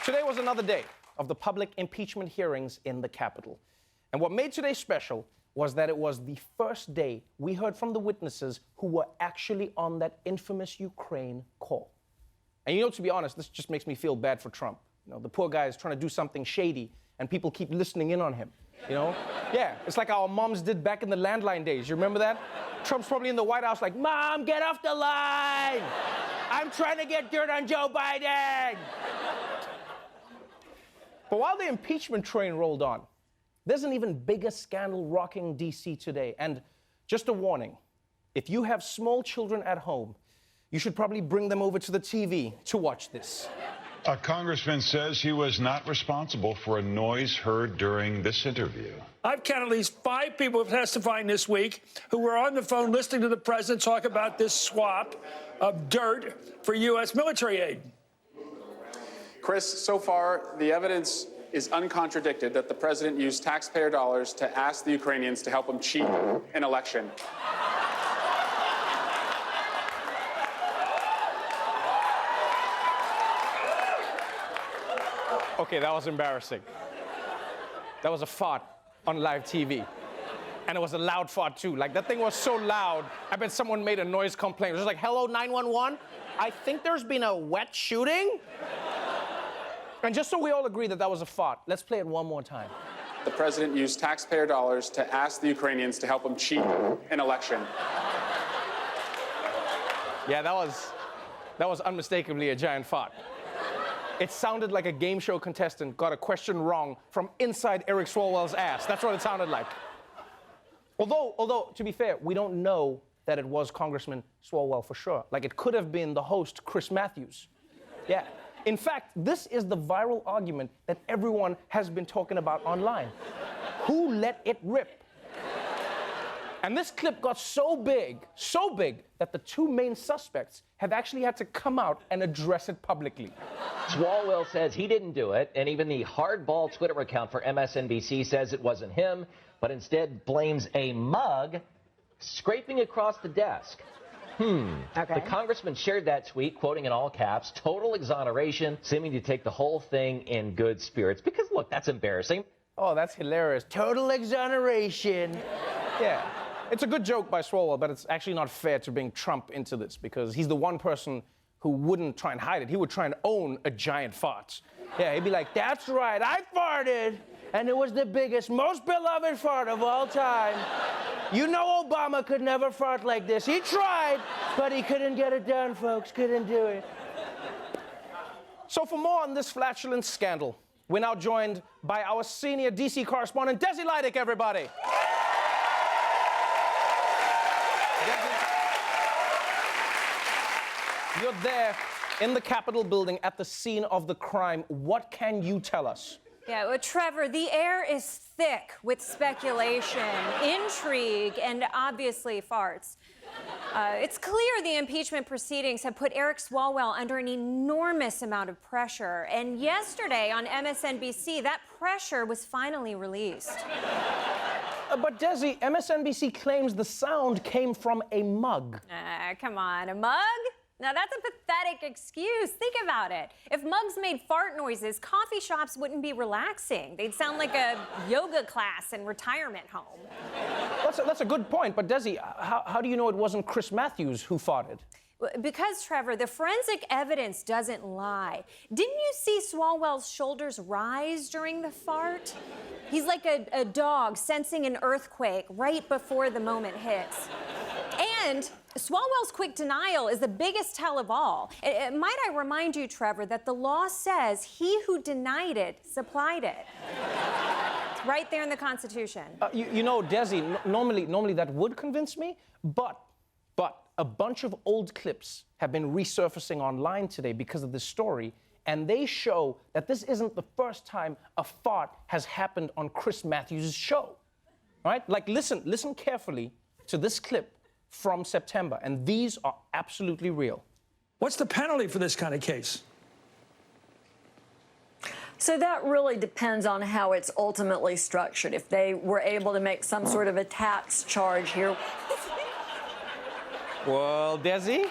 Today was another day of the public impeachment hearings in the Capitol. And what made today special was that it was the first day we heard from the witnesses who were actually on that infamous Ukraine call. And you know, to be honest, this just makes me feel bad for Trump. You know, the poor guy is trying to do something shady and people keep listening in on him, you know? Yeah, it's like our moms did back in the landline days. You remember that? Trump's probably in the White House like, "Mom, get off the line! I'm trying to get dirt on Joe Biden!" But while the impeachment train rolled on, there's an even bigger scandal rocking D.C. today. And just a warning, if you have small children at home, you should probably bring them over to the TV to watch this. A congressman says he was not responsible for a noise heard during this interview. I've counted at least 5 people testifying this week who were on the phone listening to the president talk about this swap of dirt for U.S. military aid. Chris, so far, the evidence is uncontradicted that the president used taxpayer dollars to ask the Ukrainians to help him cheat an election. Okay, that was embarrassing. That was a fart on live TV. And it was a loud fart, too. Like, that thing was so loud, I bet someone made a noise complaint. It was like, "Hello, 911? I think there's been a wet shooting." And just so we all agree that that was a fart, let's play it one more time. The president used taxpayer dollars to ask the Ukrainians to help him cheat an election. Yeah, that was unmistakably a giant fart. It sounded like a game show contestant got a question wrong from inside Eric Swalwell's ass. That's what it sounded like. Although, to be fair, we don't know that it was Congressman Swalwell for sure. Like, it could have been the host, Chris Matthews. Yeah. In fact, this is the viral argument that everyone has been talking about online. Who let it rip? And this clip got so big, that the 2 main suspects have actually had to come out and address it publicly. Swalwell says he didn't do it, and even the hardball Twitter account for MSNBC says it wasn't him, but instead blames a mug scraping across the desk. Okay. The congressman shared that tweet, quoting in all caps, "Total exoneration," seeming to take the whole thing in good spirits. Because, look, that's embarrassing. Oh, that's hilarious. Total exoneration. Yeah. It's a good joke by Swalwell, but it's actually not fair to bring Trump into this because he's the one person who wouldn't try and hide it. He would try and own a giant fart. Yeah, he'd be like, "That's right, I farted, and it was the biggest, most beloved fart of all time. You know Obama could never fart like this. He tried, but he couldn't get it done, folks. Couldn't do it." So for more on this flatulent scandal, we're now joined by our senior DC correspondent, Desi Lydic, everybody. You're there in the Capitol building at the scene of the crime. What can you tell us? Yeah, well, Trevor, the air is thick with speculation, intrigue, and obviously farts. It's clear the impeachment proceedings have put Eric Swalwell under an enormous amount of pressure. And yesterday on MSNBC, that pressure was finally released. But Desi, MSNBC claims the sound came from a mug. Come on, a mug? Now, that's a pathetic excuse. Think about it. If mugs made fart noises, coffee shops wouldn't be relaxing. They'd sound like a yoga class in retirement home. That's a good point. But, Desi, how do you know it wasn't Chris Matthews who farted? Because, Trevor, the forensic evidence doesn't lie. Didn't you see Swalwell's shoulders rise during the fart? He's like a dog sensing an earthquake right before the moment hits. And Swalwell's quick denial is the biggest tell of all. Might I remind you, Trevor, that the law says he who denied it supplied it. It's right there in the Constitution. You know, Desi, normally that would convince me, but a bunch of old clips have been resurfacing online today because of this story, and they show that this isn't the first time a fart has happened on Chris Matthews' show. All right? Like, listen carefully to this clip from September, and these are absolutely real. What's the penalty for this kind of case? So that really depends on how it's ultimately structured. If they were able to make some sort of a tax charge here. Well, Desi,